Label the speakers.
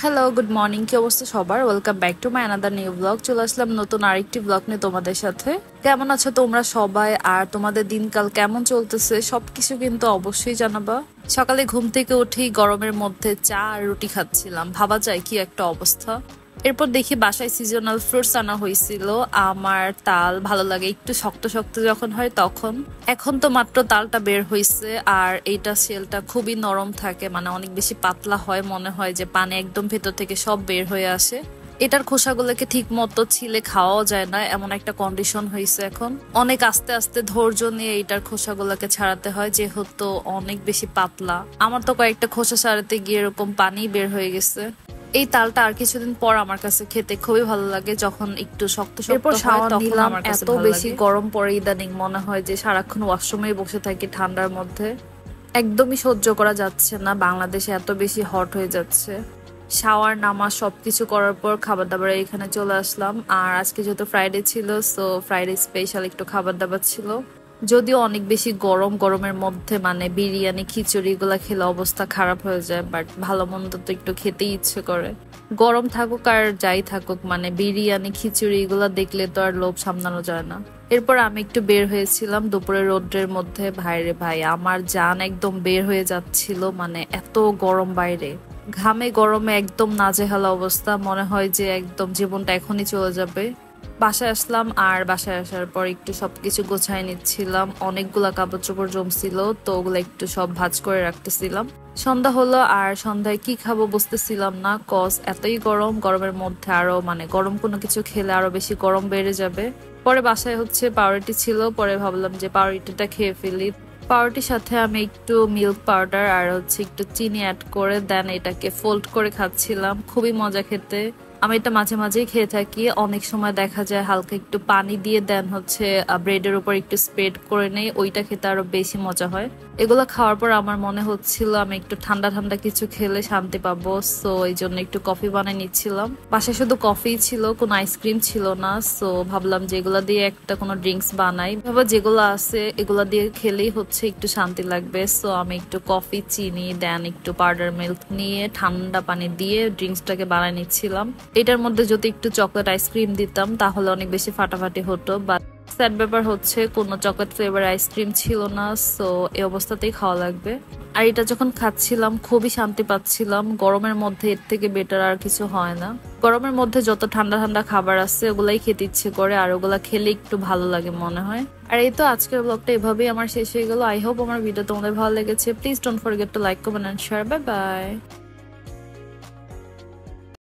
Speaker 1: Hello, good morning. কি অবস্থা সবার? Welcome back to my another new blog. চলে আসলাম নতুন আরেকটি ব্লগ নিয়ে তোমাদের সাথে। কেমন আছো তোমরা সবাই, আর তোমাদের দিনকাল কেমন চলতেছে সবকিছু কিন্তু অবশ্যই জানাবা। সকালে ঘুম থেকে উঠি গরমের মধ্যে চা আর রুটি খাচ্ছিলাম, ভাবা যায় কি একটা অবস্থা। এরপর দেখি বাসায় সিজনাল ফ্রুটস আনা হয়েছিল। আমার তাল ভালো লাগে একটু শক্ত শক্ত যখন হয় তখন। এখন তো মাত্র তালটা বের হয়েছে, আর এইটা সেলটা খুবই নরম থাকে, মানে অনেক বেশি পাতলা হয়, মনে হয় যে পানি একদম ভেতর থেকে সব বের হয়ে আসে। এটার খোসাগুলোকে ঠিক মতো ছিলে খাওয়াও যায় না, এমন একটা কন্ডিশন হয়েছে এখন। অনেক আস্তে আস্তে ধৈর্য নিয়ে এটার খোসাগুলোকে ছাড়াতে হয়, যেহেতু অনেক বেশি পাতলা। আমার তো কয়েকটা খোসা ছাড়াতে গিয়ে এরকম পানি বের হয়ে গেছে। এই তালটা আর কিছুদিন পর আমার কাছে খেতে খুবই ভালো লাগে, যখন একটু শক্ত শক্ত হয় তখন আমার কাছে এত বেশি গরম পড়ে ইদানিং মনে হয় যে সারাক্ষণ ওয়াশরুমেই বসে থাকি ঠান্ডার মধ্যে। একদমই সহ্য করা যাচ্ছে না, বাংলাদেশে এত বেশি হট হয়ে যাচ্ছে। শাওয়ার নামা সবকিছু করার পর খাবার দাবার এখানে চলে আসলাম। আর আজকে যেহেতু ফ্রাইডে ছিল, সো ফ্রাইডে স্পেশাল একটু খাবার দাবার ছিল। যদিও অনেক বেশি গরম, গরমের মধ্যে মানে বিরিয়ানি খিচুড়ি এগুলা খেলে অবস্থা খারাপ হয়ে যায়, বাট ভালো মন্দ তো একটু খেতেই ইচ্ছে করে। গরম থাকুক আর যাই থাকুক, মানে বিরিয়ানি খিচুড়ি এগুলা দেখলে তো আর লোভ সামলানো যায় না। এরপর আমি একটু বের হয়েছিলাম দুপুরে রোদ্রের মধ্যে। ভাইরে ভাই, আমার জান একদম বের হয়ে যাচ্ছিল, মানে এত গরম বাইরে। ঘামে গরমে একদম নাজেহাল অবস্থা, মনে হয় যে একদম জীবনটা এখনই চলে যাবে। বাসায় আসলাম, আর বাসায় আসার পর একটু সবকিছু গোছায় নিচ্ছিলাম। অনেকগুলা কাপড় চোপড় জমছিল, তো ওগুলো একটু সব ভাঁজ করে রাখতেছিলাম। সন্ধ্যা হলো, আর সন্ধ্যায় কি খাবো বুঝতেছিলাম না, কজ এতই গরম। গরমের মধ্যে আরো মানে গরম কোনো কিছু খেলে আরো বেশি গরম বেড়ে যাবে। পরে বাসায় পাউরুটি ছিল, পরে ভাবলাম যে পাউরুটিটা খেয়ে ফেলি। পাউরুটির সাথে আমি একটু মিল্ক পাউডার আর একটু চিনি অ্যাড করে দেন এটাকে ফোল্ড করে খাচ্ছিলাম, খুবই মজা খেতে। আমি এটা মাঝে মাঝেই খেয়ে থাকি। অনেক সময় দেখা যায় হালকা একটু পানি দিয়ে দেন ব্রেডের উপর একটু স্প্রেড করে নেই, ওইটা খেতে আরো বেশি মজা হয়। এগুলো খাওয়ার পর আমার মনে হচ্ছিল আমি একটু ঠান্ডা ঠান্ডা কিছু খেলে শান্তি পাবো, সো এই জন্য একটু কফি বানিয়ে নিচ্ছিলাম। বাসায় শুধু কফি ছিল, কোনো আইসক্রিম ছিল না, সো ভাবলাম যে এগুলা দিয়ে একটা কোনো ড্রিঙ্কস বানাই। ভাবো যেগুলো আছে এগুলা দিয়ে খেলেই একটু শান্তি লাগবে, সো আমি একটু কফি, চিনি দেন একটু পাউডার মিল্ক নিয়ে ঠান্ডা পানি দিয়ে ড্রিঙ্কসটাকে বানিয়ে নিচ্ছিলাম। এটার মধ্যে যদি একটু চকলেট আইসক্রিম দিতাম তাহলে অনেক বেশি ফাটাফাটি হতো, বাট স্যাড ব্যাপার হচ্ছে কোনো চকলেট ফ্লেভার আইসক্রিম ছিল না, সো এই অবস্থাতেই খাওয়া লাগবে। আর এটা যখন খাচ্ছিলাম খুবই শান্তি পাচ্ছিলাম। গরমের মধ্যে এর থেকে বেটার আর কিছু হয় না। গরমের মধ্যে যত ঠান্ডা ঠান্ডা খাবার আছে ওগুলাই খেতে ইচ্ছে করে, আর ওগুলা খেলে একটু ভালো লাগে মনে হয়। আর এই তো আজকের ব্লগটা এভাবেই আমার শেষ হয়ে গেল। আই হোপ আমার ভিডিও তোমাদের ভালো লেগেছে। Please don't forget to like, comment and share. Bye by.